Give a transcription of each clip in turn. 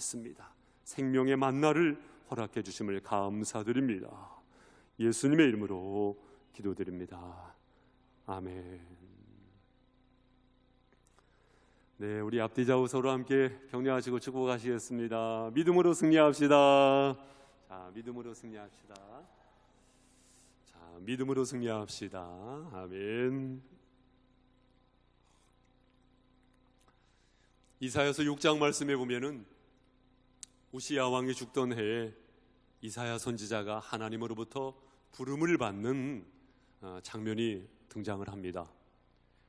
받습니다. 생명의 만나를 허락해 주심을 감사드립니다. 예수님의 이름으로 기도드립니다. 아멘. 네, 우리 앞뒤 좌우 서로 함께 격려하시고 축복하시겠습니다. 믿음으로 승리합시다. 자, 믿음으로 승리합시다. 자, 믿음으로 승리합시다. 아멘. 이사야서 6장 말씀에 보면은 우시야 왕이 죽던 해에 이사야 선지자가 하나님으로부터 부름을 받는 장면이 등장을 합니다.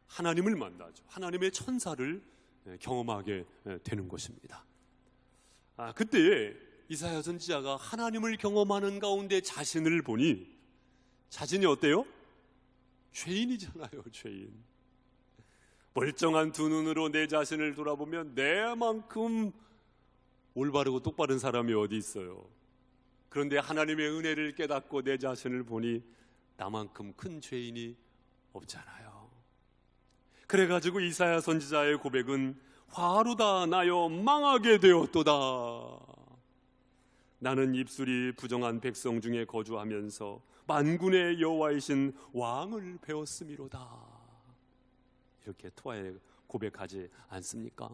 하나님을 만나죠. 하나님의 천사를 경험하게 되는 것입니다. 그때 이사야 선지자가 하나님을 경험하는 가운데 자신을 보니 자신이 어때요? 죄인이잖아요. 죄인. 멀쩡한 두 눈으로 내 자신을 돌아보면 내만큼 올바르고 똑바른 사람이 어디 있어요. 그런데 하나님의 은혜를 깨닫고 내 자신을 보니 나만큼 큰 죄인이 없잖아요. 그래가지고 이사야 선지자의 고백은 화루다 나여 망하게 되었도다. 나는 입술이 부정한 백성 중에 거주하면서 만군의 여호와이신 왕을 배웠음이로다. 이렇게 토하에 고백하지 않습니까?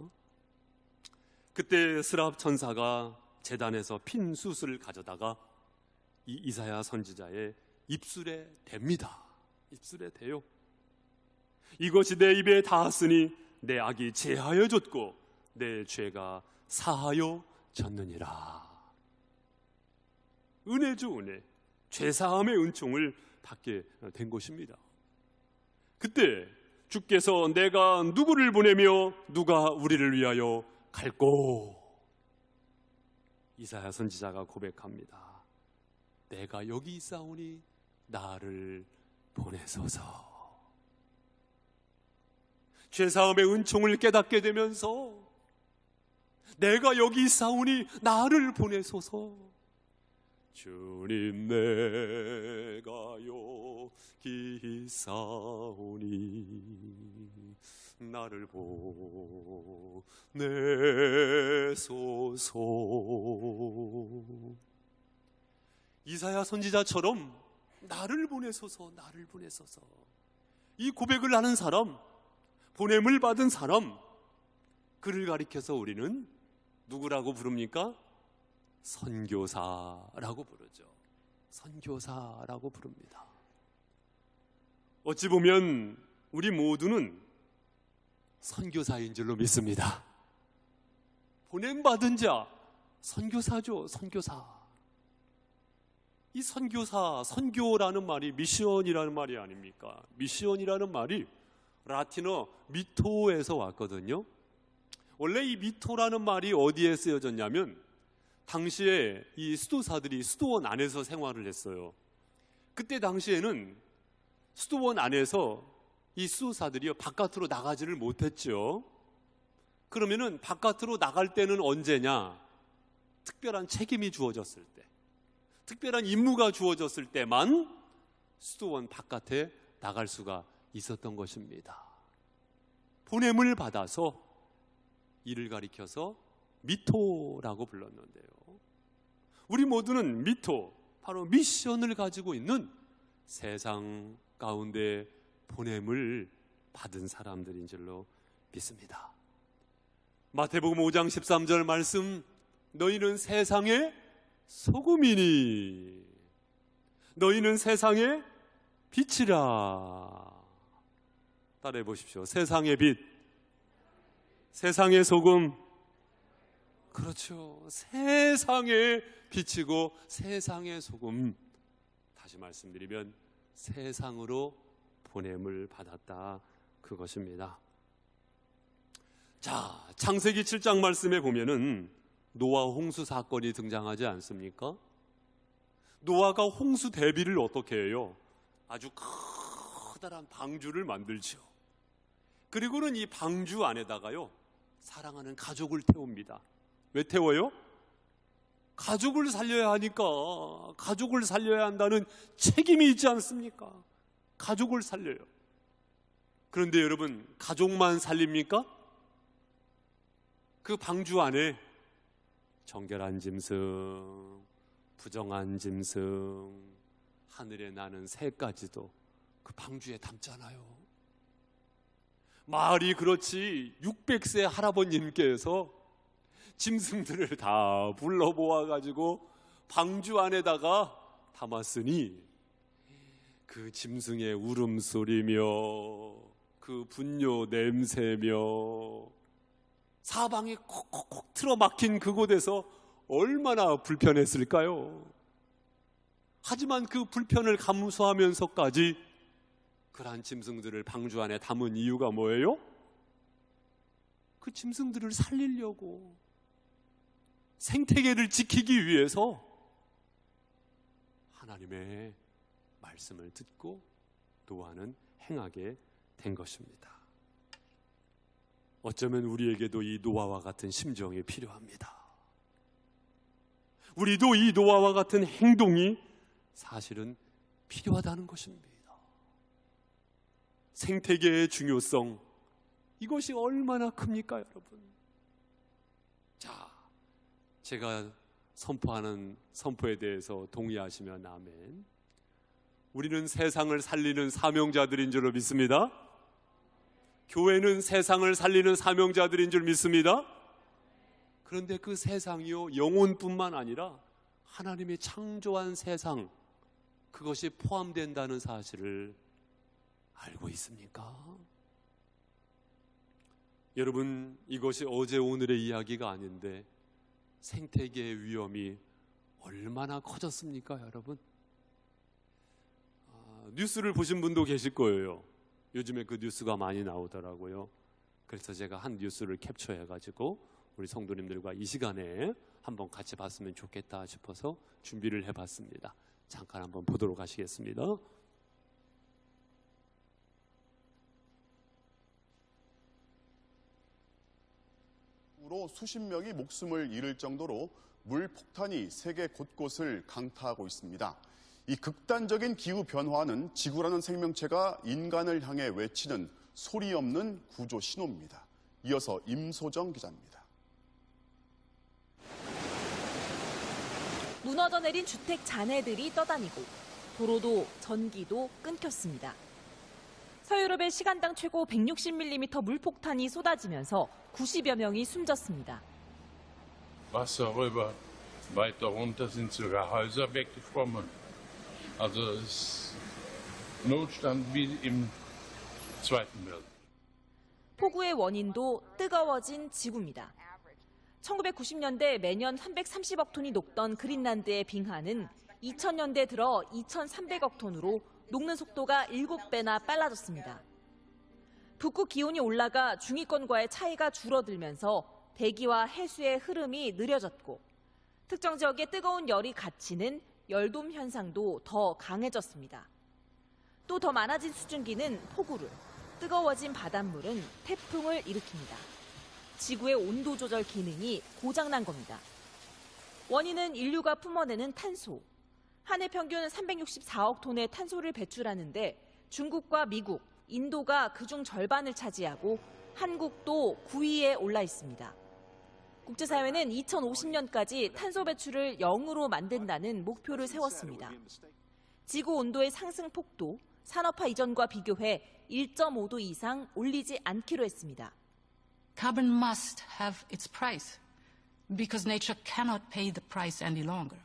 그때 스랍 천사가 제단에서 핀 숯을 가져다가 이 이사야 선지자의 입술에 댑니다. 입술에 대요. 이것이 내 입에 닿았으니 내 악이 제하여졌고 내 죄가 사하여졌느니라. 은혜죠, 은혜. 죄사함의 은총을 받게 된 것입니다. 그때 주께서 내가 누구를 보내며 누가 우리를 위하여 갈꼬? 이사야 선지자가 고백합니다. 내가 여기 있사오니 나를 보내소서. 죄사함의 은총을 깨닫게 되면서 내가 여기 있사오니 나를 보내소서. 주님 내가 여기 있사오니 나를 보내소서. 이사야 선지자처럼 나를 보내소서, 나를 보내소서. 이 고백을 하는 사람, 보냄을 받은 사람, 그를 가리켜서 우리는 누구라고 부릅니까? 선교사라고 부르죠. 선교사라고 부릅니다. 어찌 보면 우리 모두는 선교사인 줄로 믿습니다. 보냄받은 자, 선교사죠. 선교사. 이 선교사, 선교라는 말이 미션이라는 말이 아닙니까? 미션이라는 말이 라틴어 미토에서 왔거든요. 원래 이 미토라는 말이 어디에 쓰여졌냐면 당시에 이 수도사들이 수도원 안에서 생활을 했어요. 그때 당시에는 수도원 안에서 이 수도사들이 바깥으로 나가지를 못했죠. 그러면은 바깥으로 나갈 때는 언제냐? 특별한 책임이 주어졌을 때, 특별한 임무가 주어졌을 때만 수도원 바깥에 나갈 수가 있었던 것입니다. 보냄을 받아서 이를 가리켜서 미토라고 불렀는데요. 우리 모두는 미토, 바로 미션을 가지고 있는 세상 가운데 보냄을 받은 사람들인 줄로 믿습니다. 마태복음 5장 13절 말씀, 너희는 세상의 소금이니 너희는 세상의 빛이라. 따라해 보십시오. 세상의 빛, 세상의 소금. 그렇죠. 세상의 빛이고 세상의 소금. 다시 말씀드리면 세상으로 보냄을 받았다, 그것입니다. 자, 창세기 7장 말씀에 보면은 노아 홍수 사건이 등장하지 않습니까? 노아가 홍수 대비를 어떻게 해요? 아주 커다란 방주를 만들죠. 그리고는 이 방주 안에다가요, 사랑하는 가족을 태웁니다. 왜 태워요? 가족을 살려야 하니까. 가족을 살려야 한다는 책임이 있지 않습니까? 가족을 살려요. 그런데 여러분, 가족만 살립니까? 그 방주 안에 정결한 짐승, 부정한 짐승, 하늘에 나는 새까지도 그 방주에 담잖아요. 말이 그렇지 600세 할아버님께서 짐승들을 다 불러 모아가지고 방주 안에다가 담았으니 그 짐승의 울음소리며 그 분뇨 냄새며 사방에 콕콕콕 틀어막힌 그곳에서 얼마나 불편했을까요? 하지만 그 불편을 감수하면서까지 그러한 짐승들을 방주 안에 담은 이유가 뭐예요? 그 짐승들을 살리려고, 생태계를 지키기 위해서 하나님의 말씀을 듣고 노아는 행하게 된 것입니다. 어쩌면 우리에게도 이 노아와 같은 심정이 필요합니다. 우리도 이 노아와 같은 행동이 사실은 필요하다는 것입니다. 생태계의 중요성, 이것이 얼마나 큽니까, 여러분? 자, 제가 선포하는 선포에 대해서 동의하시면 아멘. 우리는 세상을 살리는 사명자들인 줄 믿습니다. 교회는 세상을 살리는 사명자들인 줄 믿습니다. 그런데 그 세상이요, 영혼뿐만 아니라 하나님이 창조한 세상, 그것이 포함된다는 사실을 알고 있습니까? 여러분, 이것이 어제 오늘의 이야기가 아닌데 생태계의 위험이 얼마나 커졌습니까, 여러분? 뉴스를 보신 분도 계실 거예요. 요즘에 그 뉴스가 많이 나오더라고요. 그래서 제가 한 뉴스를 캡처해가지고 우리 성도님들과 이 시간에 한번 같이 봤으면 좋겠다 싶어서 준비를 해봤습니다. 잠깐 한번 보도록 하시겠습니다. 으로 수십 명이 목숨을 잃을 정도로 물 폭탄이 세계 곳곳을 강타하고 있습니다. 이 극단적인 기후 변화는 지구라는 생명체가 인간을 향해 외치는 소리 없는 구조 신호입니다. 이어서 임소정 기자입니다. 무너져 내린 주택 잔해들이 떠다니고 도로도 전기도 끊겼습니다. 서유럽의 시간당 최고 160mm 물폭탄이 쏟아지면서 90여 명이 숨졌습니다. Wasser rüber, weiter runter sind sogar Häuser weggeschwommen. Also es ist Notstand wie im Zweiten Weltkrieg. 폭우의 원인도 뜨거워진 지구입니다. 1990년대 매년 330억 톤이 녹던 그린란드의 빙하는 2000년대 들어 2300억 톤으로 녹는 속도가 7배나 빨라졌습니다. 북극 기온이 올라가 중위권과의 차이가 줄어들면서 대기와 해수의 흐름이 느려졌고 특정 지역의 뜨거운 열이 갇히는 열돔 현상도 더 강해졌습니다. 또 더 많아진 수증기는 폭우를, 뜨거워진 바닷물은 태풍을 일으킵니다. 지구의 온도 조절 기능이 고장난 겁니다. 원인은 인류가 품어내는 탄소. 한 해 평균 364억 톤의 탄소를 배출하는데 중국과 미국, 인도가 그중 절반을 차지하고 한국도 9위에 올라 있습니다. 국제사회는 2050년까지 탄소 배출을 0으로 만든다는 목표를 세웠습니다. 지구 온도의 상승 폭도 산업화 이전과 비교해 1.5도 이상 올리지 않기로 했습니다. Carbon must have its price because nature cannot pay the price any longer.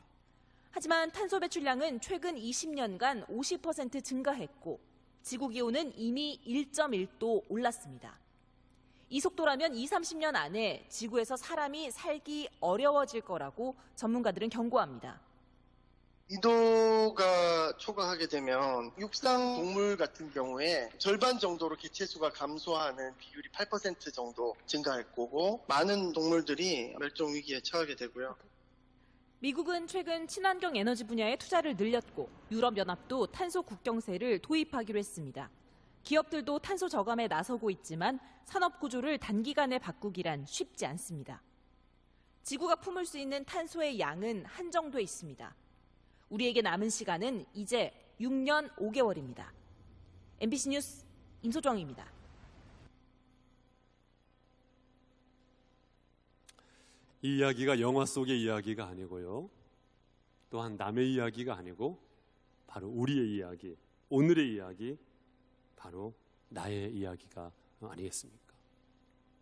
하지만 탄소 배출량은 최근 20년간 50% 증가했고 지구 기온은 이미 1.1도 올랐습니다. 이 속도라면 20-30년 안에 지구에서 사람이 살기 어려워질 거라고 전문가들은 경고합니다. 이도가 초과하게 되면 육상 동물 같은 경우에 절반 정도로 개체수가 감소하는 비율이 8% 정도 증가할 거고 많은 동물들이 멸종 위기에 처하게 되고요. 미국은 최근 친환경 에너지 분야에 투자를 늘렸고 유럽연합도 탄소 국경세를 도입하기로 했습니다. 기업들도 탄소 저감에 나서고 있지만 산업 구조를 단기간에 바꾸기란 쉽지 않습니다. 지구가 품을 수 있는 탄소의 양은 한정돼 있습니다. 우리에게 남은 시간은 이제 6년 5개월입니다. MBC 뉴스 임소정입니다. 이 이야기가 영화 속의 이야기가 아니고요, 또한 남의 이야기가 아니고 바로 우리의 이야기, 오늘의 이야기, 바로 나의 이야기가 아니겠습니까?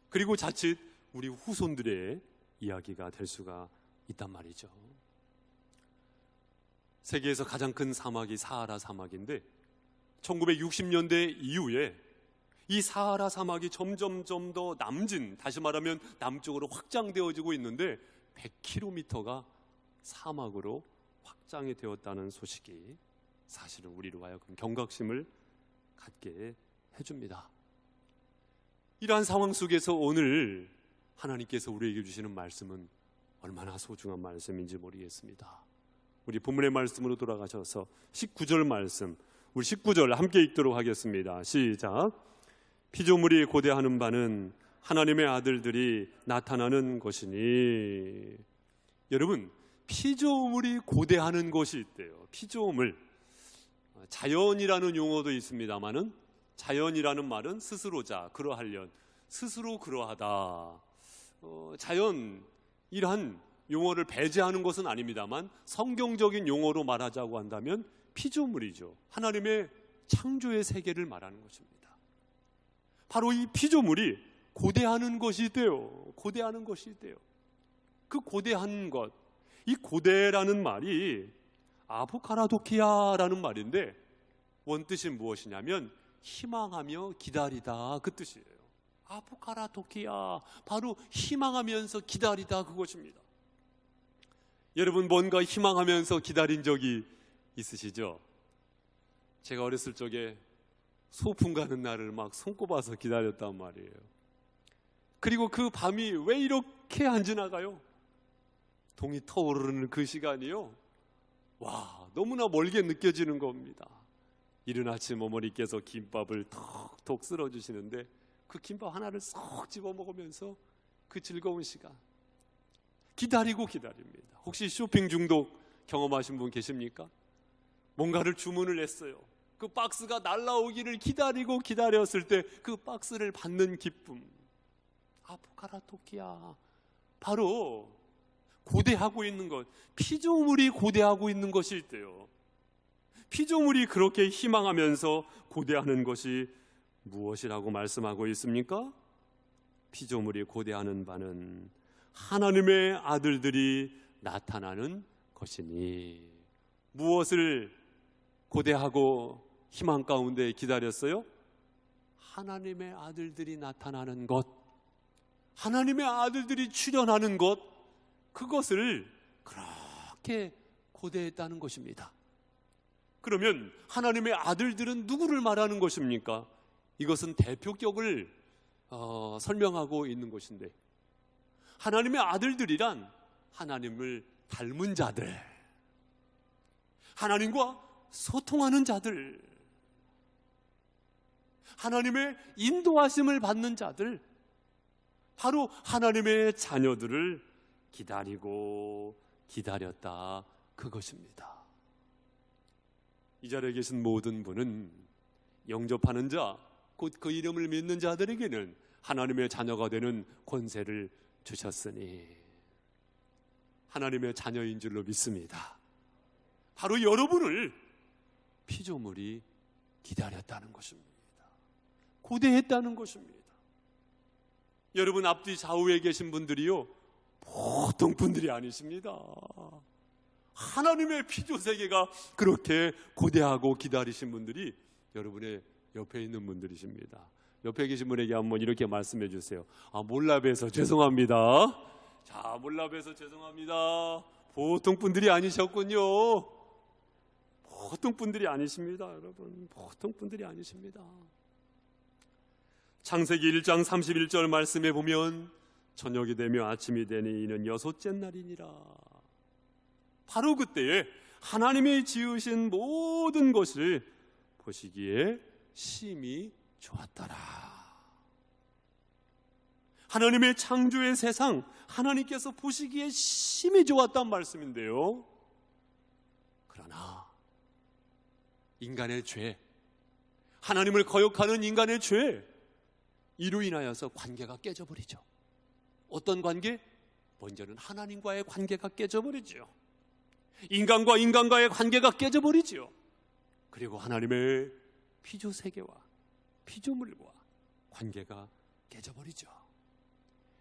그리고 자칫 우리 후손들의 이야기가 될 수가 있단 말이죠. 세계에서 가장 큰 사막이 사하라 사막인데 1960년대 이후에 이 사하라 사막이 점점점 더 남진, 다시 말하면 남쪽으로 확장되어지고 있는데 100km가 사막으로 확장이 되었다는 소식이 사실은 우리로 하여금 경각심을 갖게 해줍니다. 이러한 상황 속에서 오늘 하나님께서 우리에게 주시는 말씀은 얼마나 소중한 말씀인지 모르겠습니다. 우리 본문의 말씀으로 돌아가셔서 19절 말씀, 우리 19절 함께 읽도록 하겠습니다. 시작. 피조물이 고대하는 바는 하나님의 아들들이 나타나는 것이니. 여러분, 피조물이 고대하는 것이 있대요. 피조물. 자연이라는 용어도 있습니다만은 자연이라는 말은 스스로자, 그러하련, 스스로 그러하다. 자연, 이러한 용어를 배제하는 것은 아닙니다만 성경적인 용어로 말하자고 한다면 피조물이죠. 하나님의 창조의 세계를 말하는 것입니다. 바로 이 피조물이 고대하는 것이 있대요. 고대하는 것이 있대요. 그 고대한 것, 이 고대라는 말이 아포카라도키아라는 말인데 원뜻이 무엇이냐면 희망하며 기다리다, 그 뜻이에요. 아포카라도키아, 바로 희망하면서 기다리다, 그것입니다. 여러분, 뭔가 희망하면서 기다린 적이 있으시죠? 제가 어렸을 적에 소풍 가는 날을 막 손꼽아서 기다렸단 말이에요. 그리고 그 밤이 왜 이렇게 안 지나가요? 동이 터오르는 그 시간이요, 와, 너무나 멀게 느껴지는 겁니다. 이른 아침 어머니께서 김밥을 톡톡 쓸어주시는데 그 김밥 하나를 쏙 집어 먹으면서 그 즐거운 시간, 기다리고 기다립니다. 혹시 쇼핑 중독 경험하신 분 계십니까? 뭔가를 주문을 했어요. 그 박스가 날라오기를 기다리고 기다렸을 때 그 박스를 받는 기쁨, 아포카라토키아, 바로 고대하고 있는 것, 피조물이 고대하고 있는 것이 있대요. 피조물이 그렇게 희망하면서 고대하는 것이 무엇이라고 말씀하고 있습니까? 피조물이 고대하는 바는 하나님의 아들들이 나타나는 것이니. 무엇을 고대하고 희망 가운데 기다렸어요? 하나님의 아들들이 나타나는 것, 하나님의 아들들이 출현하는 것, 그것을 그렇게 고대했다는 것입니다. 그러면 하나님의 아들들은 누구를 말하는 것입니까? 이것은 대표격을 설명하고 있는 것인데, 하나님의 아들들이란 하나님을 닮은 자들, 하나님과 소통하는 자들, 하나님의 인도하심을 받는 자들, 바로 하나님의 자녀들을 기다리고 기다렸다, 그것입니다. 이 자리에 계신 모든 분은 영접하는 자, 곧 그 이름을 믿는 자들에게는 하나님의 자녀가 되는 권세를 주셨으니 하나님의 자녀인 줄로 믿습니다. 바로 여러분을 피조물이 기다렸다는 것입니다. 고대했다는 것입니다. 여러분 앞뒤 좌우에 계신 분들이요, 보통 분들이 아니십니다. 하나님의 피조세계가 그렇게 고대하고 기다리신 분들이 여러분의 옆에 있는 분들이십니다. 옆에 계신 분에게 한번 이렇게 말씀해 주세요. 몰라 뵈서 죄송합니다. 자, 몰라 뵈서 죄송합니다. 보통 분들이 아니셨군요. 보통 분들이 아니십니다. 여러분, 보통 분들이 아니십니다. 창세기 1장 31절 말씀에 보면 저녁이 되며 아침이 되니 이는 여섯째 날이니라. 바로 그때에 하나님이 지으신 모든 것을 보시기에 심히 좋았더라. 하나님의 창조의 세상, 하나님께서 보시기에 심히 좋았단 말씀인데요, 그러나 인간의 죄, 하나님을 거역하는 인간의 죄, 이로 인하여서 관계가 깨져버리죠. 어떤 관계? 먼저는 하나님과의 관계가 깨져버리죠. 인간과 인간과의 관계가 깨져버리죠. 그리고 하나님의 피조세계와 피조물과 관계가 깨져버리죠.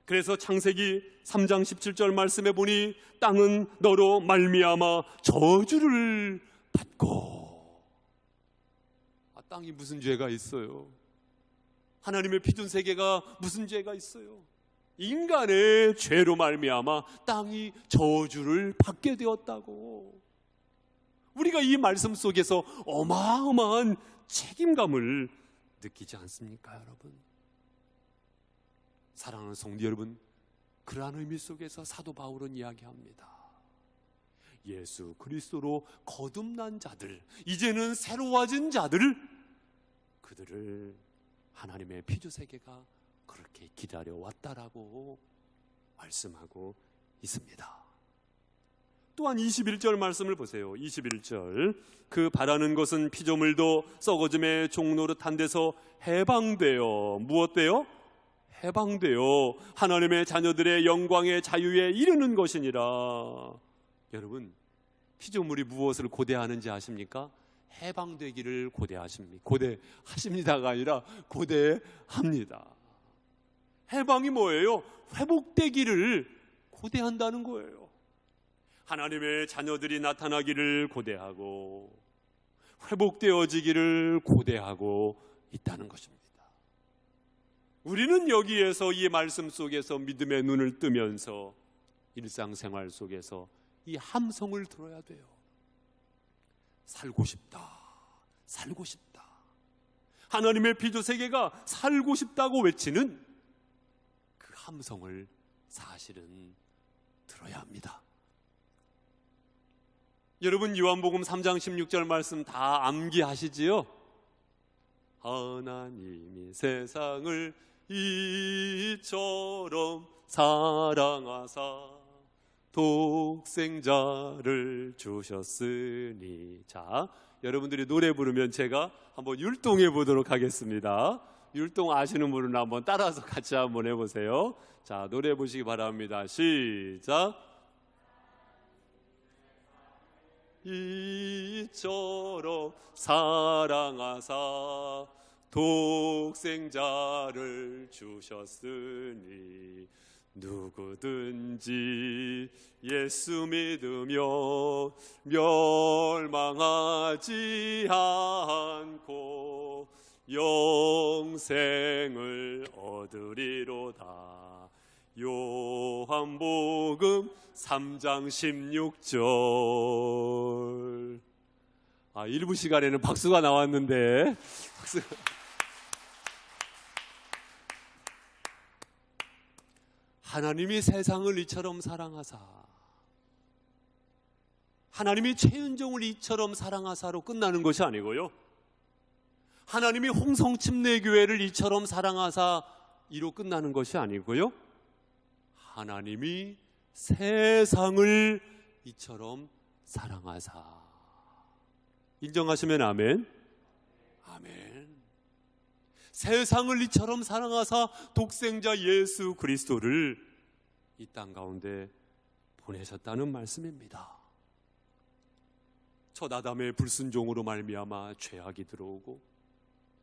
그래서 창세기 3장 17절 말씀에 보니 땅은 너로 말미암아 저주를 받고. 땅이 무슨 죄가 있어요? 하나님의 피조세계가 무슨 죄가 있어요? 인간의 죄로 말미암아 땅이 저주를 받게 되었다고. 우리가 이 말씀 속에서 어마어마한 책임감을 느끼지 않습니까, 여러분? 사랑하는 성도 여러분, 그러한 의미 속에서 사도 바울은 이야기합니다. 예수 그리스도로 거듭난 자들, 이제는 새로워진 자들, 그들을 하나님의 피조세계가 그렇게 기다려왔다라고 말씀하고 있습니다. 또한 21절 말씀을 보세요. 21절, 그 바라는 것은 피조물도 썩어짐의 종노릇한 데서 해방되어, 무엇되어? 해방되어 하나님의 자녀들의 영광의 자유에 이르는 것이니라. 여러분, 피조물이 무엇을 고대하는지 아십니까? 해방되기를 고대하십니다가 아니라 고대합니다. 해방이 뭐예요? 회복되기를 고대한다는 거예요. 하나님의 자녀들이 나타나기를 고대하고 회복되어지기를 고대하고 있다는 것입니다. 우리는 여기에서 이 말씀 속에서 믿음의 눈을 뜨면서 일상생활 속에서 이 함성을 들어야 돼요. 살고 싶다, 살고 싶다. 하나님의 피조세계가 살고 싶다고 외치는 그 함성을 사실은 들어야 합니다. 여러분, 요한복음 3장 16절 말씀 다 암기하시지요? 하나님이 세상을 이처럼 사랑하사 독생자를 주셨으니. 자, 여러분들이 노래 부르면 제가 한번 율동해 보도록 하겠습니다. 율동 아시는 분은 한번 따라서 같이 한번 해보세요. 자, 노래 보시기 바랍니다. 시작. 이처럼 사랑하사 독생자를 주셨으니 누구든지 예수 믿으며 멸망하지 않고 영생을 얻으리로다. 요한복음 3장 16절. 일부 시간에는 박수가 나왔는데 하나님이 세상을 이처럼 사랑하사, 하나님이 최은종을 이처럼 사랑하사로 끝나는 것이 아니고요, 하나님이 홍성침례교회를 이처럼 사랑하사 이로 끝나는 것이 아니고요, 하나님이 세상을 이처럼 사랑하사. 인정하시면 아멘. 아멘. 세상을 이처럼 사랑하사 독생자 예수 그리스도를 이 땅 가운데 보내셨다는 말씀입니다. 첫 아담의 불순종으로 말미암아 죄악이 들어오고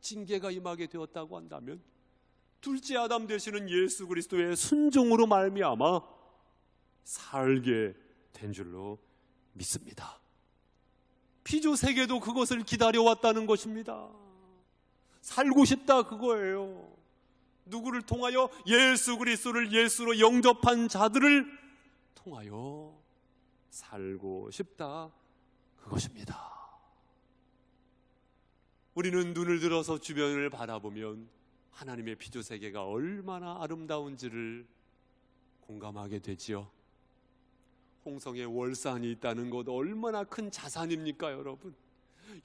징계가 임하게 되었다고 한다면, 둘째 아담 되시는 예수 그리스도의 순종으로 말미암아 살게 된 줄로 믿습니다. 피조세계도 그것을 기다려왔다는 것입니다. 살고 싶다, 그거예요. 누구를 통하여? 예수 그리스도를 예수로 영접한 자들을 통하여 살고 싶다, 그것입니다. 우리는 눈을 들어서 주변을 바라보면 하나님의 피조세계가 얼마나 아름다운지를 공감하게 되지요. 홍성에 월산이 있다는 것 얼마나 큰 자산입니까, 여러분?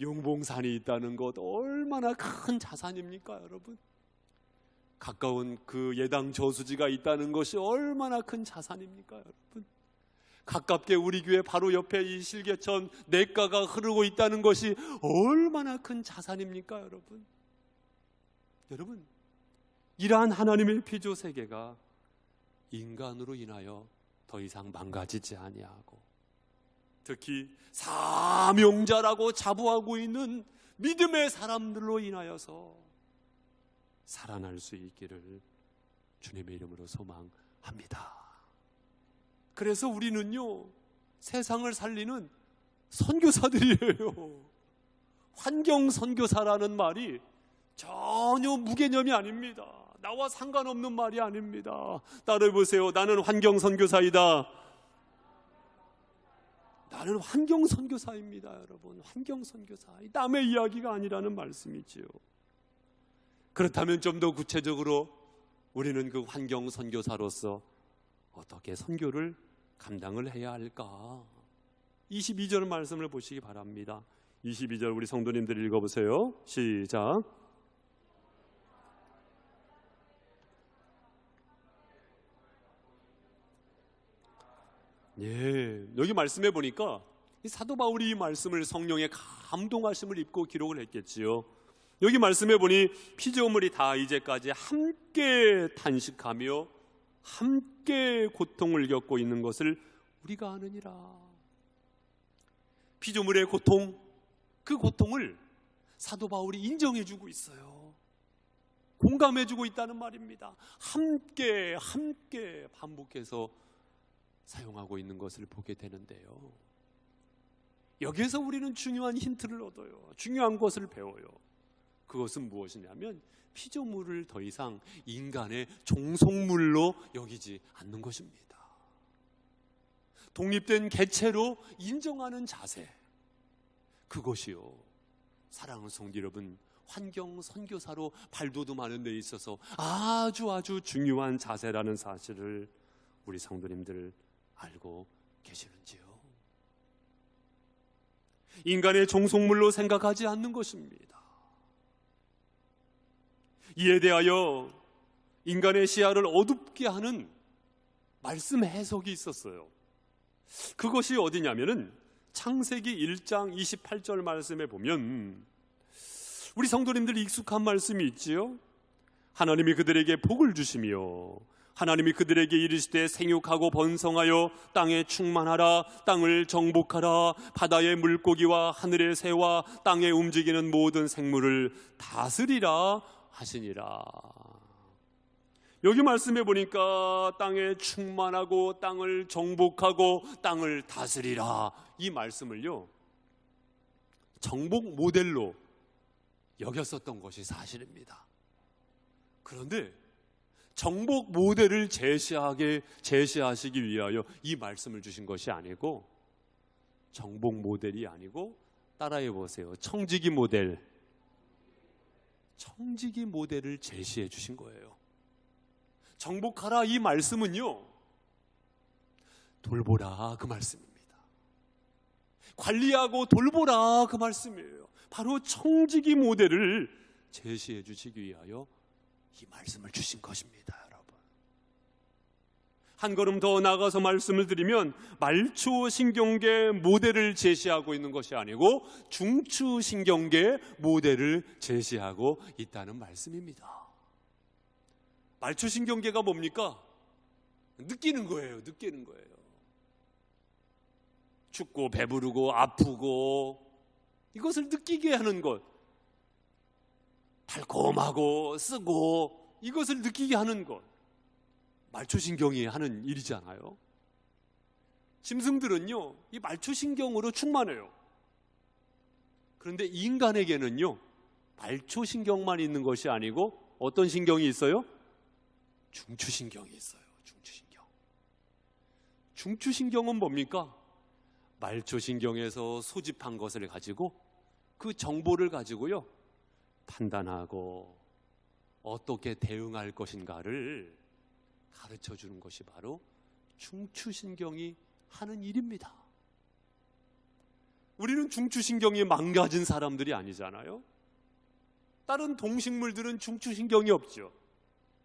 용봉산이 있다는 것 얼마나 큰 자산입니까, 여러분? 가까운 그 예당 저수지가 있다는 것이 얼마나 큰 자산입니까, 여러분? 가깝게 우리 교회 바로 옆에 이 실개천 냇가가 흐르고 있다는 것이 얼마나 큰 자산입니까, 여러분? 이러한 하나님의 피조세계가 인간으로 인하여 더 이상 망가지지 아니하고 특히 사명자라고 자부하고 있는 믿음의 사람들로 인하여서 살아날 수 있기를 주님의 이름으로 소망합니다. 그래서 우리는요, 세상을 살리는 선교사들이에요. 환경 선교사라는 말이 전혀 무개념이 아닙니다. 나와 상관없는 말이 아닙니다. 따라해보세요. 나는 환경 선교사이다. 나는 환경 선교사입니다, 여러분. 환경 선교사. 남의 이야기가 아니라는 말씀이지요. 그렇다면 좀 더 구체적으로 우리는 그 환경 선교사로서 어떻게 선교를 감당을 해야 할까? 22절 말씀을 보시기 바랍니다. 22절 우리 성도님들 읽어보세요. 시작. 예, 여기 말씀해 보니까 이 사도 바울이 이 말씀을 성령의 감동하심을 입고 기록을 했겠지요. 여기 말씀해 보니 피조물이 다 이제까지 함께 탄식하며 함께 고통을 겪고 있는 것을 우리가 아느니라. 피조물의 고통, 그 고통을 사도 바울이 인정해 주고 있어요. 공감해 주고 있다는 말입니다. 함께 반복해서 사용하고 있는 것을 보게 되는데요. 여기에서 우리는 중요한 힌트를 얻어요. 중요한 것을 배워요. 그것은 무엇이냐면 피조물을 더 이상 인간의 종속물로 여기지 않는 것입니다. 독립된 개체로 인정하는 자세, 그것이요, 사랑하는 성도 여러분, 환경 선교사로 발돋움하는 데 있어서 아주 중요한 자세라는 사실을 우리 성도님들 알고 계시는지요? 인간의 종속물로 생각하지 않는 것입니다. 이에 대하여 인간의 시야를 어둡게 하는 말씀 해석이 있었어요. 그것이 어디냐면은 창세기 1장 28절 말씀에 보면 우리 성도님들이 익숙한 말씀이 있지요. 하나님이 그들에게 복을 주시며 하나님이 그들에게 이르시되 생육하고 번성하여 땅에 충만하라, 땅을 정복하라, 바다의 물고기와 하늘의 새와 땅에 움직이는 모든 생물을 다스리라 하시니라. 여기 말씀해 보니까 땅에 충만하고 땅을 정복하고 땅을 다스리라, 이 말씀을요 정복 모델로 여겼었던 것이 사실입니다. 그런데 정복 모델을 제시하시기 위하여 이 말씀을 주신 것이 아니고, 정복 모델이 아니고, 따라해 보세요, 청지기 모델을 제시해 주신 거예요. 정복하라, 이 말씀은요 돌보라, 그 말씀입니다. 관리하고 돌보라, 그 말씀이에요. 바로 청지기 모델을 제시해 주시기 위하여 이 말씀을 주신 것입니다, 여러분. 한 걸음 더 나가서 말씀을 드리면 말초신경계 모델을 제시하고 있는 것이 아니고 중추신경계 모델을 제시하고 있다는 말씀입니다. 말초신경계가 뭡니까? 느끼는 거예요. 춥고 배부르고 아프고 이것을 느끼게 하는 것, 달콤하고 쓰고 이것을 느끼게 하는 것, 말초신경이 하는 일이잖아요. 짐승들은요 이 말초신경으로 충만해요. 그런데 인간에게는요 말초신경만 있는 것이 아니고 어떤 신경이 있어요? 중추신경이 있어요. 중추신경은 뭡니까? 말초신경에서 소집한 것을 가지고 그 정보를 가지고요 판단하고 어떻게 대응할 것인가를 가르쳐 주는 것이 바로 중추신경이 하는 일입니다. 우리는 중추신경이 망가진 사람들이 아니잖아요. 다른 동식물들은 중추신경이 없죠.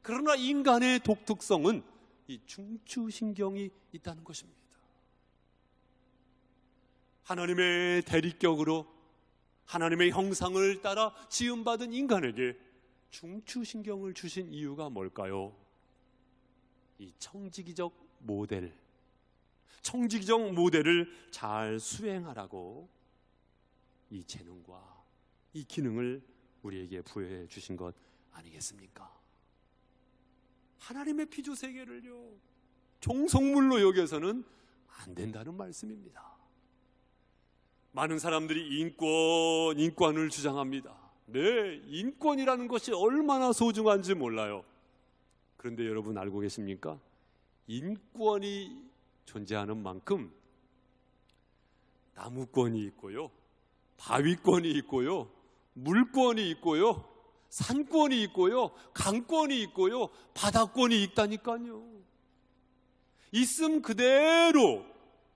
그러나 인간의 독특성은 이 중추신경이 있다는 것입니다. 하나님의 대리격으로 하나님의 형상을 따라 지음받은 인간에게 중추신경을 주신 이유가 뭘까요? 이 청지기적 모델, 청지기적 모델을 잘 수행하라고 이 재능과 이 기능을 우리에게 부여해 주신 것 아니겠습니까? 하나님의 피조 세계를요, 종속물로 여겨서는 안 된다는 말씀입니다. 많은 사람들이 인권을 주장합니다. 네, 인권이라는 것이 얼마나 소중한지 몰라요. 그런데 여러분 알고 계십니까? 인권이 존재하는 만큼 나무권이 있고요, 바위권이 있고요, 물권이 있고요, 산권이 있고요, 강권이 있고요, 바다권이 있다니까요. 있음 그대로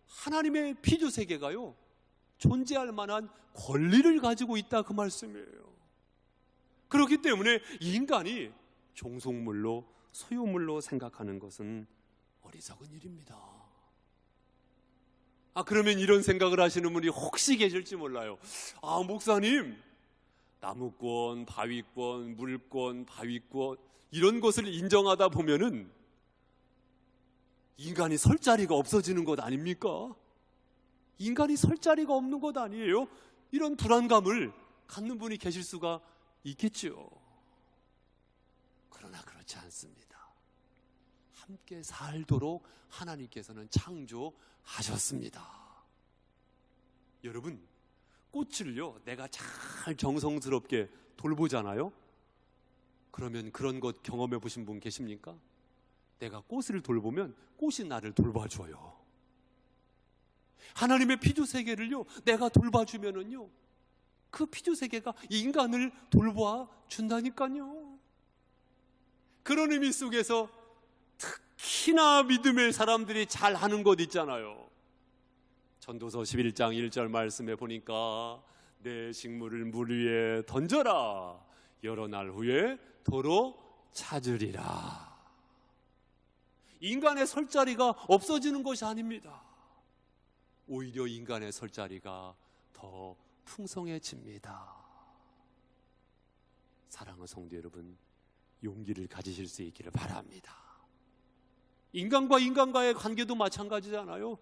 하나님의 피조 세계가요, 존재할 만한 권리를 가지고 있다, 그 말씀이에요. 그렇기 때문에 인간이 종속물로, 소유물로 생각하는 것은 어리석은 일입니다. 그러면 이런 생각을 하시는 분이 혹시 계실지 몰라요. 목사님, 나무권, 바위권, 물권, 바위권 이런 것을 인정하다 보면은 인간이 설 자리가 없어지는 것 아닙니까? 인간이 설 자리가 없는 것 아니에요? 이런 불안감을 갖는 분이 계실 수가 있겠죠. 그러나 그렇지 않습니다. 함께 살도록 하나님께서는 창조하셨습니다. 여러분, 꽃을요, 내가 잘 정성스럽게 돌보잖아요. 그러면 그런 것 경험해 보신 분 계십니까? 내가 꽃을 돌보면 꽃이 나를 돌봐줘요. 하나님의 피조 세계를요, 내가 돌봐주면은요, 그 피조 세계가 인간을 돌봐 준다니까요. 그런 의미 속에서 특히나 믿음의 사람들이 잘 하는 것 있잖아요. 전도서 11장 1절 말씀에 보니까 내 식물을 물 위에 던져라. 여러 날 후에 도로 찾으리라. 인간의 설 자리가 없어지는 것이 아닙니다. 오히려 인간의 설 자리가 더 풍성해집니다. 사랑하는 성도 여러분, 용기를 가지실 수 있기를 바랍니다. 인간과 인간과의 관계도 마찬가지잖아요.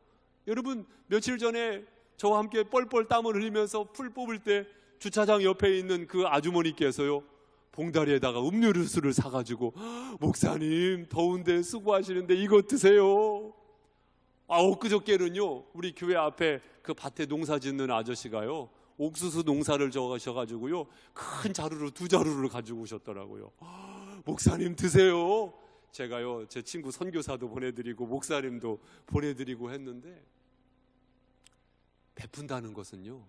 여러분, 며칠 전에 저와 함께 뻘뻘 땀을 흘리면서 풀 뽑을 때 주차장 옆에 있는 그 아주머니께서요, 봉다리에다가 음료수를 사가지고 목사님 더운데 수고하시는데 이거 드세요. 엊그저께는요, 우리 교회 앞에 그 밭에 농사 짓는 아저씨가요, 옥수수 농사를 져가지고요, 큰 자루로 2자루를 가지고 오셨더라고요. 목사님 드세요. 제가요, 제 친구 선교사도 보내드리고 목사님도 보내드리고 했는데, 베푼다는 것은요,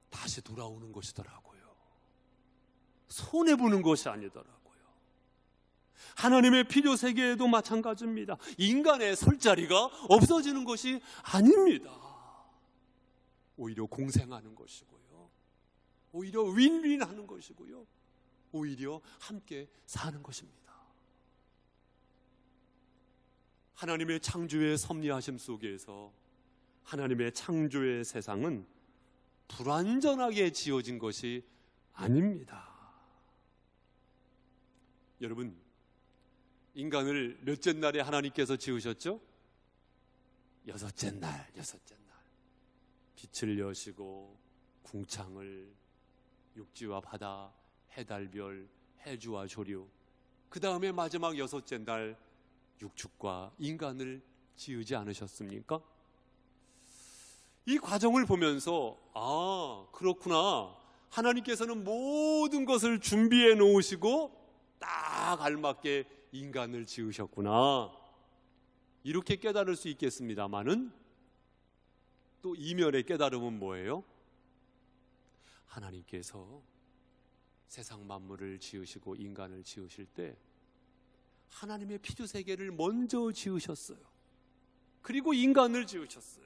다시 돌아오는 것이더라고요. 손해보는 것이 아니더라고요. 하나님의 필요 세계에도 마찬가지입니다. 인간의 설 자리가 없어지는 것이 아닙니다. 오히려 공생하는 것이고요, 오히려 윈윈하는 것이고요, 오히려 함께 사는 것입니다. 하나님의 창조의 섭리하심 속에서 하나님의 창조의 세상은 불완전하게 지어진 것이 아닙니다. 여러분, 인간을 몇째 날에 하나님께서 지으셨죠? 여섯째 날. 빛을 여시고 궁창을, 육지와 바다, 해달별, 해주와 조류, 그 다음에 마지막 여섯째 날 육축과 인간을 지으지 않으셨습니까? 이 과정을 보면서 그렇구나, 하나님께서는 모든 것을 준비해 놓으시고 딱 알맞게 인간을 지으셨구나, 이렇게 깨달을 수 있겠습니다만은, 또 이면의 깨달음은 뭐예요? 하나님께서 세상 만물을 지으시고 인간을 지으실 때 하나님의 피조 세계를 먼저 지으셨어요. 그리고 인간을 지으셨어요.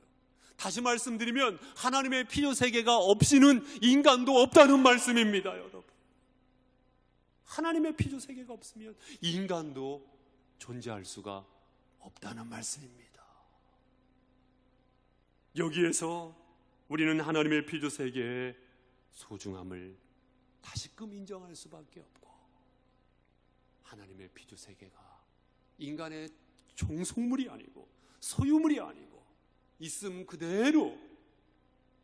다시 말씀드리면 하나님의 피조 세계가 없이는 인간도 없다는 말씀입니다, 여러분. 하나님의 피조 세계가 없으면 인간도 존재할 수가 없다는 말씀입니다. 여기에서 우리는 하나님의 피조 세계의 소중함을 다시금 인정할 수밖에 없고, 하나님의 피조 세계가 인간의 종속물이 아니고 소유물이 아니고 있음 그대로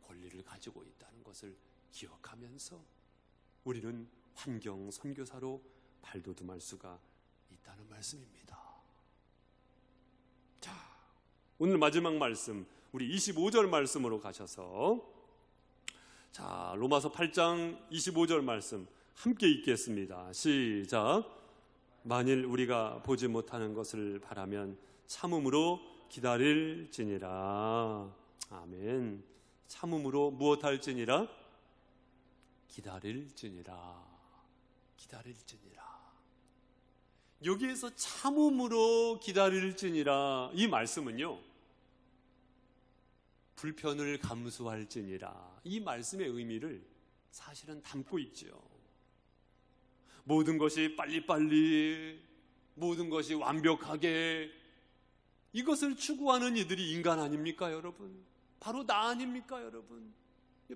권리를 가지고 있다는 것을 기억하면서 우리는 환경 선교사로 발돋움할 수가 있다는 말씀입니다. 자, 오늘 마지막 말씀, 우리 25절 말씀으로 가셔서, 자, 로마서 8장 25절 말씀 함께 읽겠습니다. 시작. 만일 우리가 보지 못하는 것을 바라면 참음으로 기다릴지니라. 아멘. 참음으로 무엇할지니라? 기다릴지니라. 기다릴지니라. 여기에서 참음으로 기다릴지니라, 이 말씀은요, 불편을 감수할지니라, 이 말씀의 의미를 사실은 담고 있지요. 모든 것이 빨리빨리, 모든 것이 완벽하게, 이것을 추구하는 이들이 인간 아닙니까, 여러분? 바로 나 아닙니까, 여러분?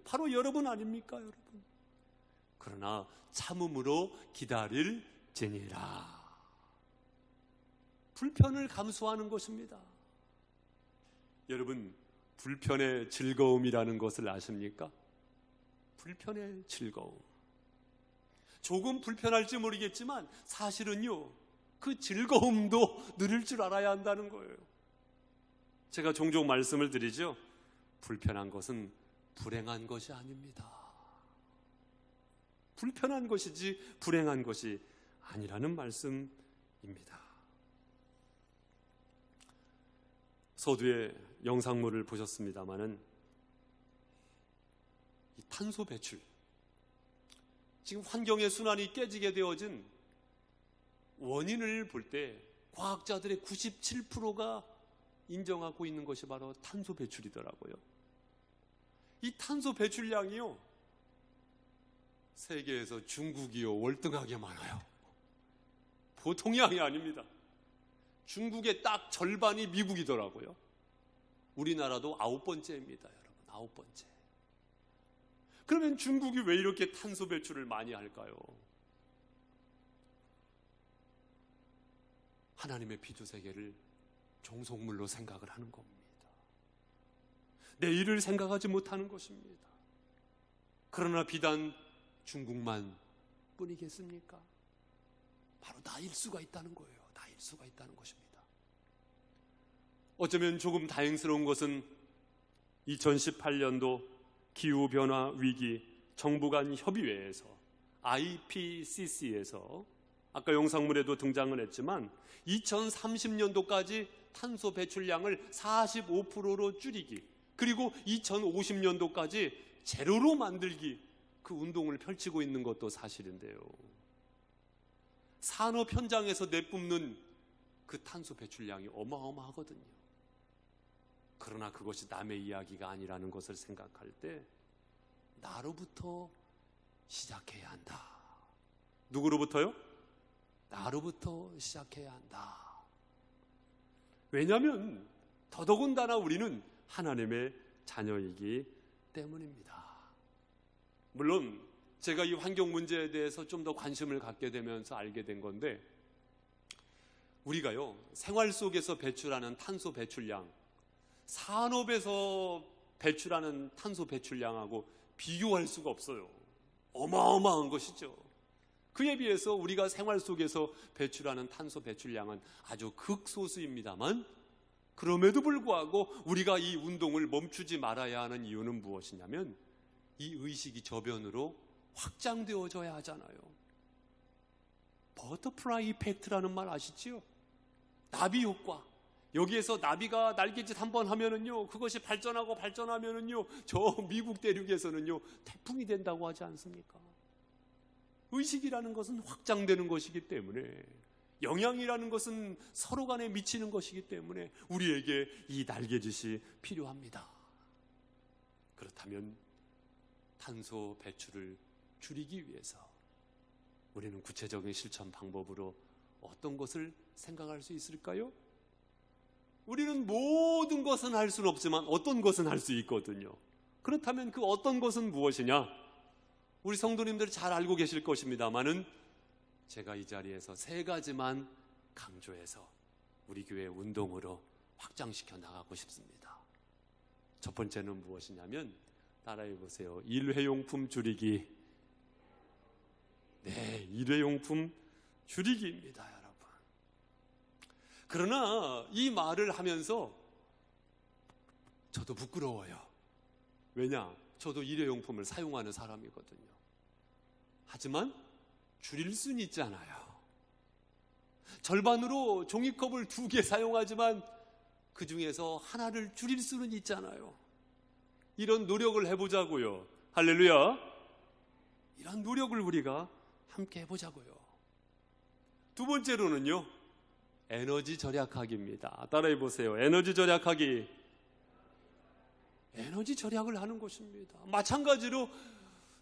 바로 여러분 아닙니까, 여러분? 그러나 참음으로 기다릴지니라. 불편을 감수하는 것입니다. 여러분, 불편의 즐거움이라는 것을 아십니까? 불편의 즐거움. 조금 불편할지 모르겠지만 사실은요, 그 즐거움도 누릴 줄 알아야 한다는 거예요. 제가 종종 말씀을 드리죠. 불편한 것은 불행한 것이 아닙니다. 불편한 것이지 불행한 것이 아니라는 말씀입니다. 서두에 영상물을 보셨습니다마는 이 탄소 배출, 지금 환경의 순환이 깨지게 되어진 원인을 볼 때 과학자들의 97%가 인정하고 있는 것이 바로 탄소 배출이더라고요. 이 탄소 배출량이요, 세계에서 중국이요 월등하게 많아요. 보통 양이 아닙니다. 중국의 딱 절반이 미국이더라고요. 우리나라도 9번째입니다, 여러분. 9번째. 그러면 중국이 왜 이렇게 탄소 배출을 많이 할까요? 하나님의 피조세계를 종속물로 생각을 하는 겁니다. 내일을 생각하지 못하는 것입니다. 그러나 비단 중국만 뿐이겠습니까? 바로 나일 수가 있다는 거예요. 나일 수가 있다는 것입니다. 어쩌면 조금 다행스러운 것은 2018년도 기후변화 위기 정부 간 협의회에서, IPCC에서 아까 영상물에도 등장을 했지만 2030년도까지 탄소 배출량을 45%로 줄이기, 그리고 2050년도까지 제로로 만들기, 그 운동을 펼치고 있는 것도 사실인데요. 산업 현장에서 내뿜는 그 탄소 배출량이 어마어마하거든요. 그러나 그것이 남의 이야기가 아니라는 것을 생각할 때 나로부터 시작해야 한다. 누구로부터요? 나로부터 시작해야 한다. 왜냐하면 더더군다나 우리는 하나님의 자녀이기 때문입니다. 물론 제가 이 환경 문제에 대해서 좀 더 관심을 갖게 되면서 알게 된 건데, 우리가요, 생활 속에서 배출하는 탄소 배출량, 산업에서 배출하는 탄소 배출량하고 비교할 수가 없어요. 어마어마한 것이죠. 그에 비해서 우리가 생활 속에서 배출하는 탄소 배출량은 아주 극소수입니다만, 그럼에도 불구하고 우리가 이 운동을 멈추지 말아야 하는 이유는 무엇이냐면, 이 의식이 저변으로 확장되어져야 하잖아요. 버터플라이 이펙트라는 말 아시지요? 나비 효과. 여기에서 나비가 날개짓 한번 하면은요, 그것이 발전하면은요, 저 미국 대륙에서는요, 태풍이 된다고 하지 않습니까? 의식이라는 것은 확장되는 것이기 때문에, 영향이라는 것은 서로 간에 미치는 것이기 때문에 우리에게 이 날개짓이 필요합니다. 그렇다면 탄소 배출을 줄이기 위해서 우리는 구체적인 실천 방법으로 어떤 것을 생각할 수 있을까요? 우리는 모든 것은 할 수는 없지만 어떤 것은 할 수 있거든요. 그렇다면 그 어떤 것은 무엇이냐? 우리 성도님들 잘 알고 계실 것입니다만은 제가 이 자리에서 3가지만 강조해서 우리 교회 운동으로 확장시켜 나가고 싶습니다. 첫 번째는 무엇이냐면 따라해 보세요. 일회용품 줄이기. 네, 일회용품 줄이기입니다, 여러분. 그러나 이 말을 하면서 저도 부끄러워요. 왜냐? 저도 일회용품을 사용하는 사람이거든요. 하지만 줄일 수는 있잖아요. 절반으로 종이컵을 2개 사용하지만 그 중에서 하나를 줄일 수는 있잖아요. 이런 노력을 해보자고요. 할렐루야. 이런 노력을 우리가 함께 해보자고요. 두 번째로는요, 에너지 절약하기입니다. 따라해 보세요. 에너지 절약하기. 에너지 절약을 하는 것입니다. 마찬가지로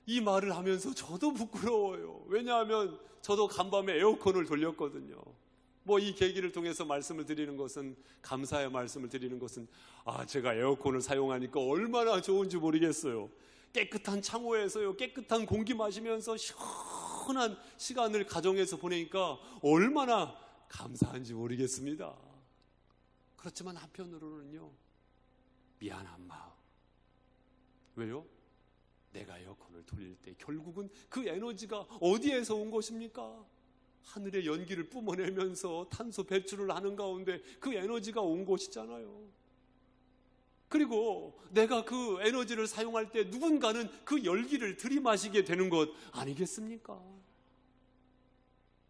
이 말을 하면서 저도 부끄러워요. 왜냐하면 저도 간밤에 에어컨을 돌렸거든요. 뭐 이 계기를 통해서 말씀을 드리는 것은, 감사의 말씀을 드리는 것은, 제가 에어컨을 사용하니까 얼마나 좋은지 모르겠어요. 깨끗한 창호에서요, 깨끗한 공기 마시면서 시원한 시간을 가정에서 보내니까 얼마나 감사한지 모르겠습니다. 그렇지만 한편으로는요, 미안한 마음. 왜요? 내가 에어컨을 돌릴 때 결국은 그 에너지가 어디에서 온 것입니까? 하늘의 연기를 뿜어내면서 탄소 배출을 하는 가운데 그 에너지가 온 것이잖아요. 그리고 내가 그 에너지를 사용할 때 누군가는 그 열기를 들이마시게 되는 것 아니겠습니까?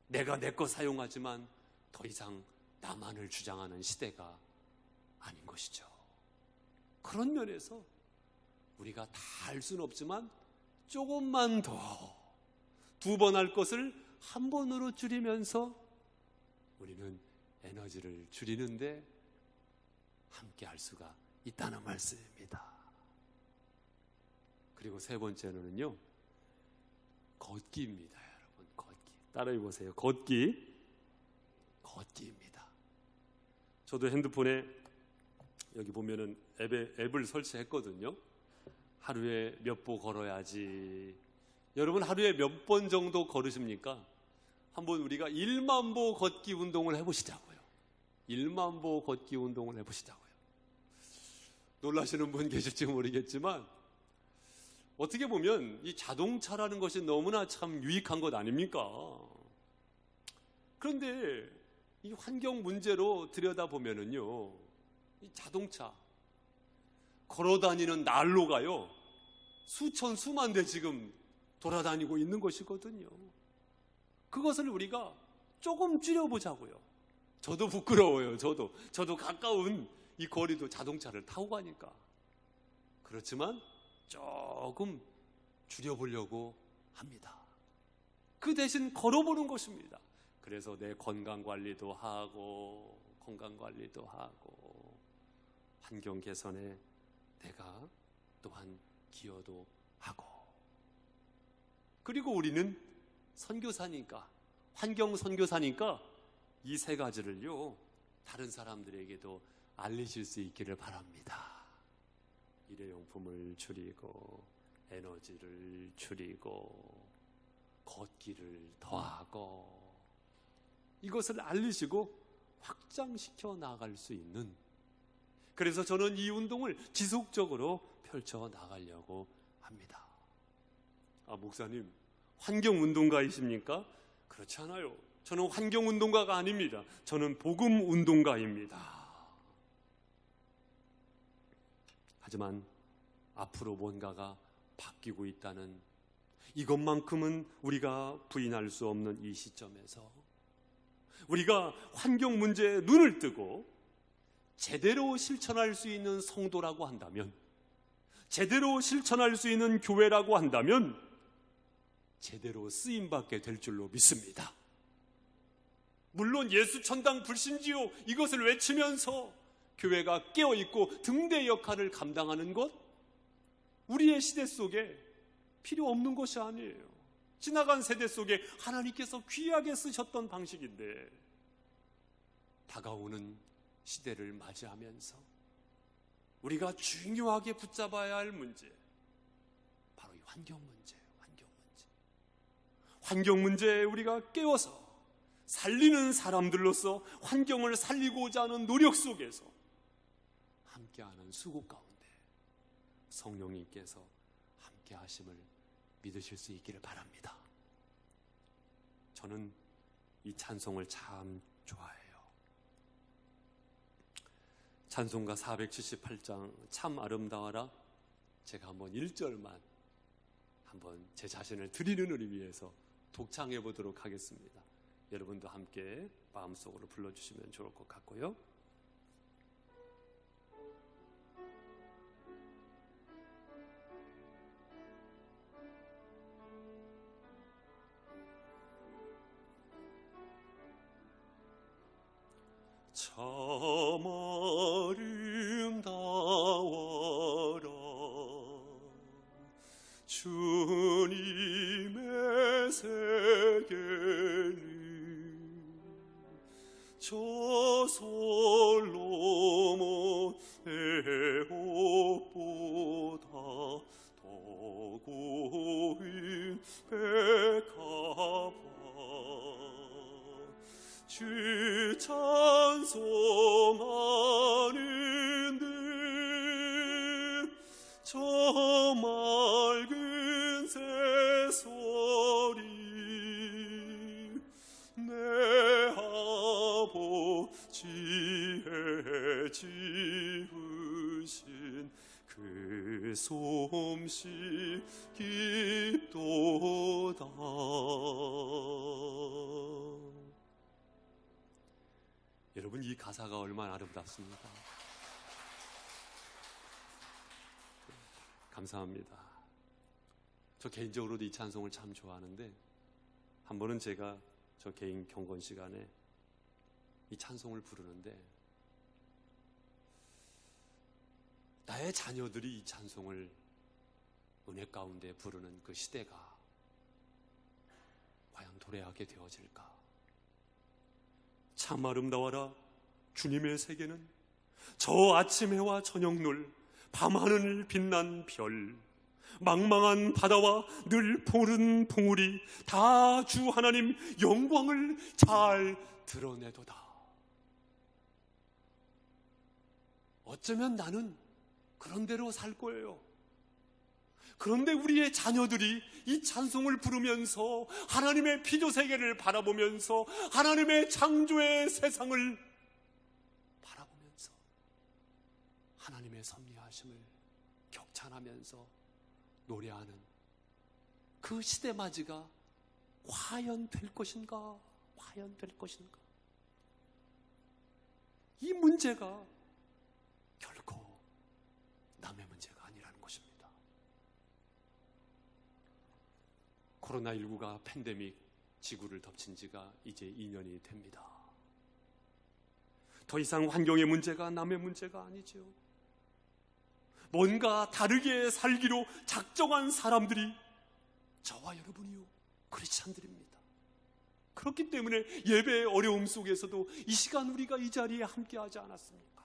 내가 내 거 사용하지만 더 이상 나만을 주장하는 시대가 아닌 것이죠. 그런 면에서 우리가 다 할 수는 없지만 조금만 더, 2번 할 것을 한 번으로 줄이면서 우리는 에너지를 줄이는데 함께 할 수가 있다는 말씀입니다. 그리고 세 번째는요, 걷기입니다, 여러분. 걷기. 따라해 보세요. 걷기입니다. 저도 핸드폰에 여기 보면은 앱을 설치했거든요. 하루에 몇 보 걸어야지. 여러분 하루에 몇 번 정도 걸으십니까? 한번 우리가 1만 보 걷기 운동을 해보시자고요. 1만 보 걷기 운동을 해보시자고요. 놀라시는 분 계실지 모르겠지만 어떻게 보면 이 자동차라는 것이 너무나 참 유익한 것 아닙니까? 그런데 이 환경 문제로 들여다보면은요, 이 자동차 걸어다니는 난로가요, 수천 수만 대 지금 돌아다니고 있는 것이거든요. 그것을 우리가 조금 줄여보자고요. 저도 부끄러워요. 저도 가까운 이 거리도 자동차를 타고 가니까. 그렇지만 조금 줄여보려고 합니다. 그 대신 걸어보는 것입니다. 그래서 내 건강관리도 하고 환경 개선에 내가 또한 기여도 하고, 그리고 우리는 선교사니까, 환경 선교사니까 이 세 가지를요, 다른 사람들에게도 알리실 수 있기를 바랍니다. 일회용품을 줄이고, 에너지를 줄이고, 걷기를 더하고, 이것을 알리시고 확장시켜 나갈 수 있는, 그래서 저는 이 운동을 지속적으로 펼쳐 나가려고 합니다. 목사님, 환경운동가이십니까? 그렇지 않아요. 저는 환경운동가가 아닙니다. 저는 복음운동가입니다. 하지만 앞으로 뭔가가 바뀌고 있다는 이것만큼은 우리가 부인할 수 없는 이 시점에서 우리가 환경 문제에 눈을 뜨고 제대로 실천할 수 있는 성도라고 한다면, 제대로 실천할 수 있는 교회라고 한다면 제대로 쓰임받게 될 줄로 믿습니다. 물론 예수 천당 불신지요 이것을 외치면서 교회가 깨어있고 등대 역할을 감당하는 것, 우리의 시대 속에 필요 없는 것이 아니에요. 지나간 세대 속에 하나님께서 귀하게 쓰셨던 방식인데, 다가오는 시대를 맞이하면서 우리가 중요하게 붙잡아야 할 문제, 바로 이 환경 문제예요. 환경 문제에 우리가 깨워서 살리는 사람들로서 환경을 살리고자 하는 노력 속에서 함께하는 수고 가운데 성령님께서 함께 하심을 믿으실 수 있기를 바랍니다. 저는 이 찬송을 참 좋아해요. 찬송가 478장 참 아름다워라, 제가 한번 1절만 한번 제 자신을 드리는 의를 위해서 독창해 보도록 하겠습니다. 여러분도 함께 마음속으로 불러주시면 좋을 것 같고요. 참 아름다워라 주님의 세계는 저 솔로몬의 옷보다 더 고운 백합화 주 찬송하는데 저 맑은 새소리 내 아버지의 지으신 그 솜씨 깊도다. 여러분, 이 가사가 얼마나 아름답습니까? 감사합니다. 저 개인적으로도 이 찬송을 참 좋아하는데, 한 번은 제가 저 개인 경건 시간에 이 찬송을 부르는데, 나의 자녀들이 이 찬송을 은혜 가운데 부르는 그 시대가 과연 도래하게 되어질까? 참 아름다워라 주님의 세계는 저 아침 해와 저녁 놀 밤하늘 빛난 별 망망한 바다와 늘 푸른 봉우리 다 주 하나님 영광을 잘 드러내도다. 어쩌면 나는 그런 대로 살 거예요. 그런데 우리의 자녀들이 이 찬송을 부르면서 하나님의 피조세계를 바라보면서 하나님의 창조의 세상을 바라보면서 하나님의 섭리하심을 격찬하면서 노래하는 그 시대맞이가 과연 될 것인가? 과연 될 것인가? 이 문제가 결코 남의 문제가 아니라는 것입니다. 코로나19가 팬데믹 지구를 덮친 지가 이제 2년이 됩니다. 더 이상 환경의 문제가 남의 문제가 아니죠. 뭔가 다르게 살기로 작정한 사람들이 저와 여러분이요, 크리스찬들입니다. 그렇기 때문에 예배의 어려움 속에서도 이 시간 우리가 이 자리에 함께하지 않았습니까?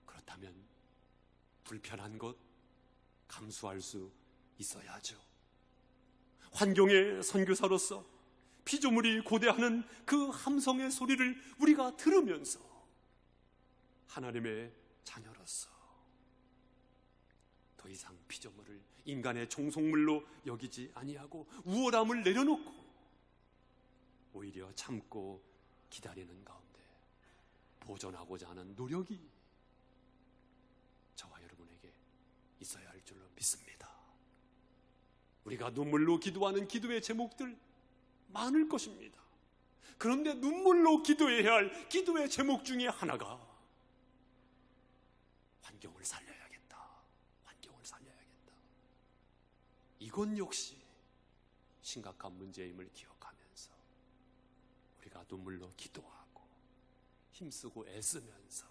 그렇다면 불편한 것 감수할 수 있어야죠. 환경의 선교사로서 피조물이 고대하는 그 함성의 소리를 우리가 들으면서 하나님의 자녀로서 더 이상 피조물을 인간의 종속물로 여기지 아니하고 우월함을 내려놓고 오히려 참고 기다리는 가운데 보존하고자 하는 노력이 저와 여러분에게 있어야 할 줄로 믿습니다. 우리가 눈물로 기도하는 기도의 제목들 많을 것입니다. 그런데 눈물로 기도해야 할 기도의 제목 중에 하나가 환경을 살려야겠다. 환경을 살려야겠다. 이건 역시 심각한 문제임을 기억하면서 우리가 눈물로 기도하고 힘쓰고 애쓰면서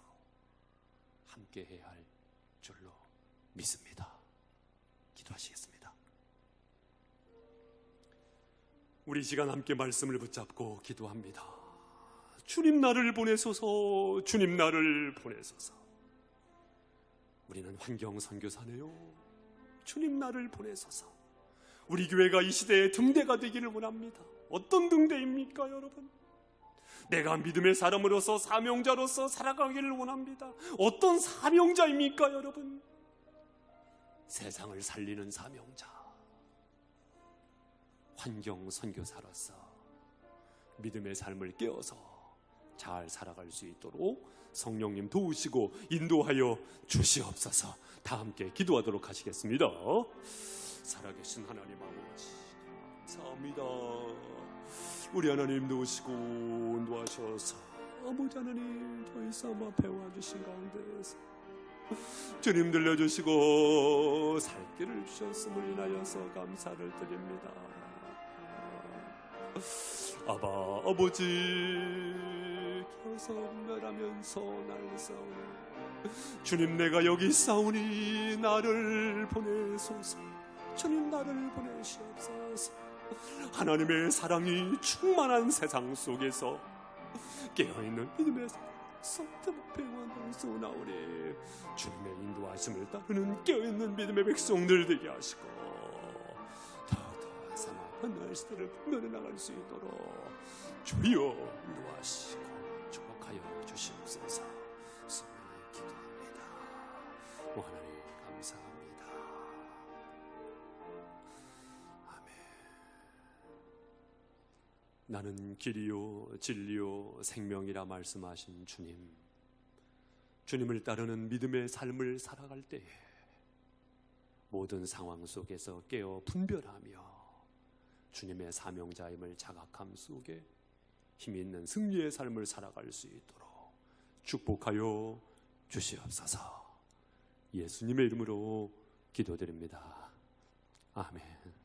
함께해야 할 줄로 믿습니다. 기도하시겠습니다. 우리 시간 함께 말씀을 붙잡고 기도합니다. 주님 나를 보내소서, 주님 나를 보내소서. 우리는 환경 선교사네요. 주님 나를 보내소서. 우리 교회가 이 시대의 등대가 되기를 원합니다. 어떤 등대입니까, 여러분? 내가 믿음의 사람으로서 사명자로서 살아가기를 원합니다. 어떤 사명자입니까, 여러분? 세상을 살리는 사명자, 환경 선교사로서 믿음의 삶을 깨어서 잘 살아갈 수 있도록 성령님 도우시고 인도하여 주시옵소서. 다 함께 기도하도록 하시겠습니다. 살아계신 하나님 아버지, 감사합니다. 우리 하나님 도우시고 인도하셔서 아버지 하나님 저희 삶 앞에 와주신 가운데서 주님 들려주시고 살 길을 주셨음을 인하여서 감사를 드립니다. 아바 아버지, 켜서 분별하면서 날 싸우니 주님 내가 여기 있사오니 나를 보내소서. 주님 나를 보내시옵소서. 하나님의 사랑이 충만한 세상 속에서 깨어있는 믿음의 성탄 평안을 쏘나오니 주님의 인도하심을 따르는 깨어있는 믿음의 백성들 되게 하시고 더욱더 사막한 날 시대를 면해나갈 수 있도록 주여 인도하시고 축복하여 주시옵소서. 수고히 기도합니다. 오 하나님 감사합니다. 아멘. 나는 길이요 진리요 생명이라 말씀하신 주님, 주님을 따르는 믿음의 삶을 살아갈 때에 모든 상황 속에서 깨어 분별하며 주님의 사명자임을 자각함 속에 힘 있는 승리의 삶을 살아갈 수 있도록 축복하여 주시옵소서. 예수님의 이름으로 기도드립니다. 아멘.